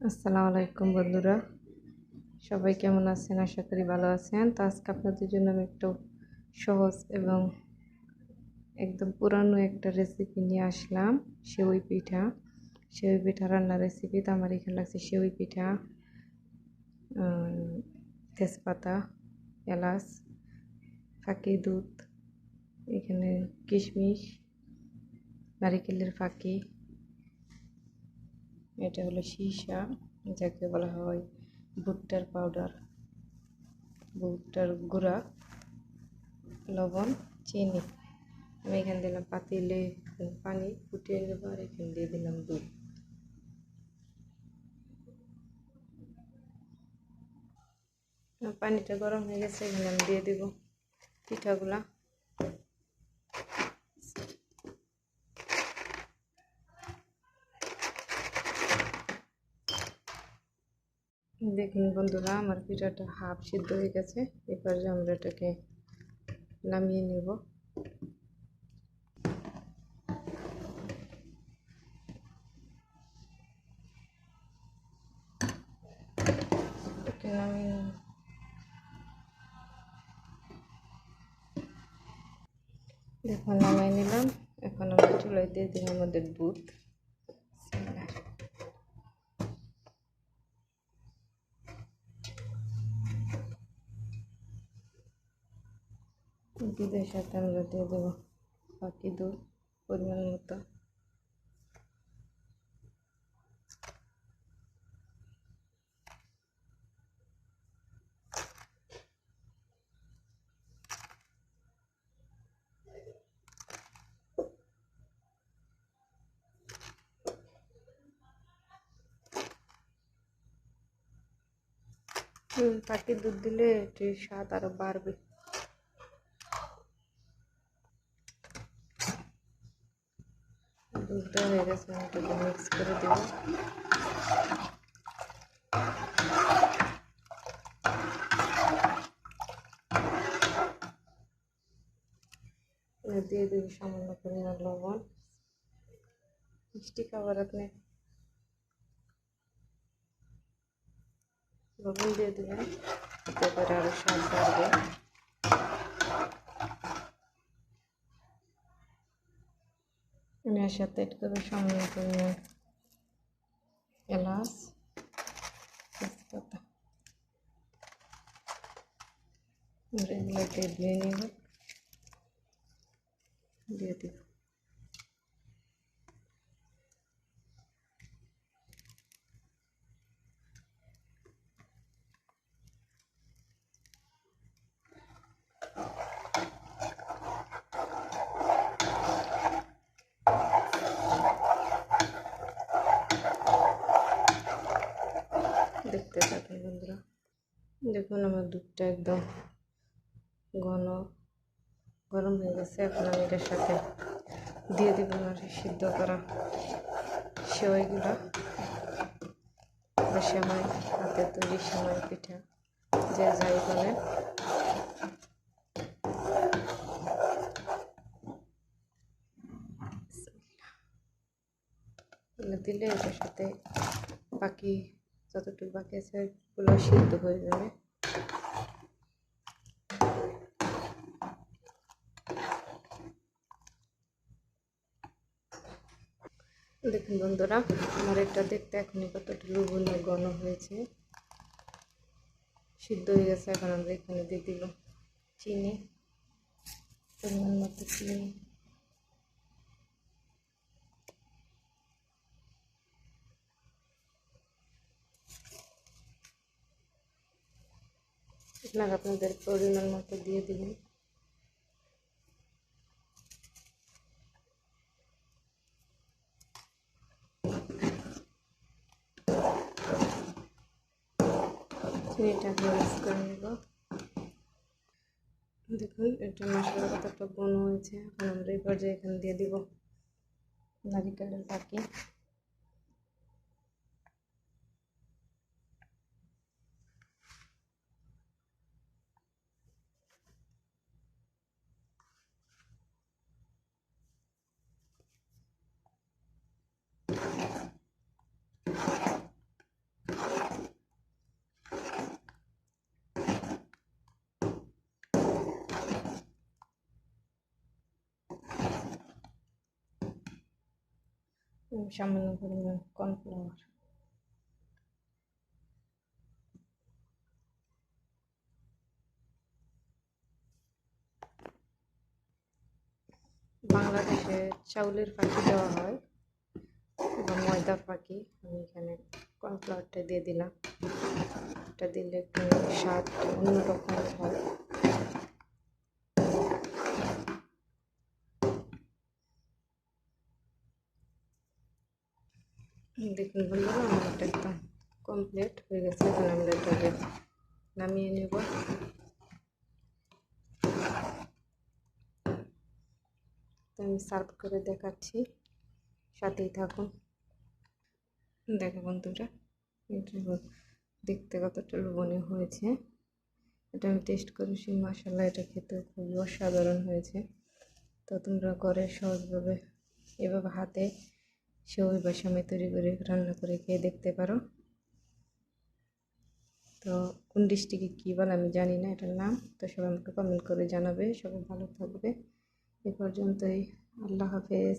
আসসালামু আলাইকুম বন্ধুরা, সবাই কেমন আছেন? আশা করি ভালো আছেন। তো আজকে আপনাদের জন্য আমি একটু সহজ এবং একদম পুরানো একটা রেসিপি নিয়ে আসলাম। সেওই পিঠা রান্নার রেসিপি। তো আমার এখানে লাগছে সেওই পিঠা, তেজপাতা, এলাচ, ফাঁকি দুধ, এখানে কিশমিশ, নারিকেলের ফাঁকি, এটা হলো সীসা, যাকে বলা হয় ভুট্টার পাউডার, ভুট্টার গুঁড়া, লবণ, চিনি। আমি এখানে দিলাম পাতিলে পানি ফুটিয়ে নেবো, আর এখানে দিয়ে দিলাম দুধ। পানিটা গরম হয়ে গেছে, এখানে আমি দিয়ে দিব পিঠাগুলা। দেখুন বন্ধুরা, আমার পিঠাটা হাফ সিদ্ধ হয়ে গেছে। এবার আমরা এটাকে নামিয়ে নেব। নামিয়ে দেখুন নামিয়ে নিলাম। এখন আমরা চুলায় দিয়ে দিলাম আমাদের দুধ। দুধের সাথে আমরা দিয়ে দেবো বাকি দুধ পরিমাণ মতো। বাকি দুধ দিলে একটু স্বাদ আরো বাড়বে। দুধটা হয়ে গেছে, এটাকে মিক্স করে দেব। দিয়ে দেব সামান্য পরিমাণ লবণ। মিষ্টি খাবার আপনি লবণ দিয়ে দেবেন, এতে করে আরো স্বাদ বাড়বে। আমি এর সাথে এড করবো সামান্য পরিমাণ এলাচ, তেজপাতা। এগুলোকে দিয়ে নিব, দিয়ে দিব। দেখতে থাকুন বন্ধুরা। দেখুন আমার দুধটা একদম ঘন গরম হয়ে গেছে। এখন আমি এটার সাথে দিয়ে দিব আমার সিদ্ধ করা সেওইগুলো, বা সেমাই, হাতে তৈরি সেমাই পিঠা, যে যাই বলেন। দিলে এটার সাথে বাকি যতটুকু বাকি আছে ওগুলো সিদ্ধ হয়ে যাবে। দেখুন বন্ধুরা, আমার এটা দেখতে এখনই কতটা লুবনীয় ঘন হয়েছে, সিদ্ধ হয়ে গেছে। এখন আমরা এখানে দিয়ে দিব চিনি, পরিমাণ মতো চিনি। আপনারা আপনাদের পরিমাণ মতো দিয়ে দিবেন। চিনিটাকে মিক্স করে নেব। দেখুন এটা মশলা কতটা ঘন হয়েছে। এখন আমরা এই পর্যায়ে এখানে দিয়ে দিব নারিকেলের বাকি। সামান্য পরিমাণ কর্নফ্লাওয়ার। বাংলাদেশে চাউলের ফাঁকি দেওয়া হয় বা ময়দা ফাঁকি, আমি এখানে কর্নফ্লাওয়ারটা দিয়ে দিলাম। এটা দিলে একটু স্বাদ অন্যরকম হয়। দেখুন বন্ধুরা, আমার এটা একদম কমপ্লিট হয়ে গেছে। এখন আমরা এটাকে নামিয়ে নেব। তো আমি সার্ভ করে দেখাচ্ছি, সাথেই থাকুন। দেখো বন্ধুরা, এটা দেখতে কতটা লোভনীয় হয়েছে। এটা আমি টেস্ট করেছি, মাশাআল্লাহ এটা খেতে খুবই অসাধারণ হয়েছে। তো তোমরা ঘরে সহজভাবে এভাবে হাতে সেওই বা সেমাই তৈরি করে রান্না করে খেয়ে দেখতে পারো। তো কোন ডিস্ট্রিক্টে কী বলে আমি জানি না এটার নাম, তো সবাই আমাকে কমেন্ট করে জানাবে। সবাই ভালো থাকবে। এ পর্যন্তই, আল্লাহ হাফেজ।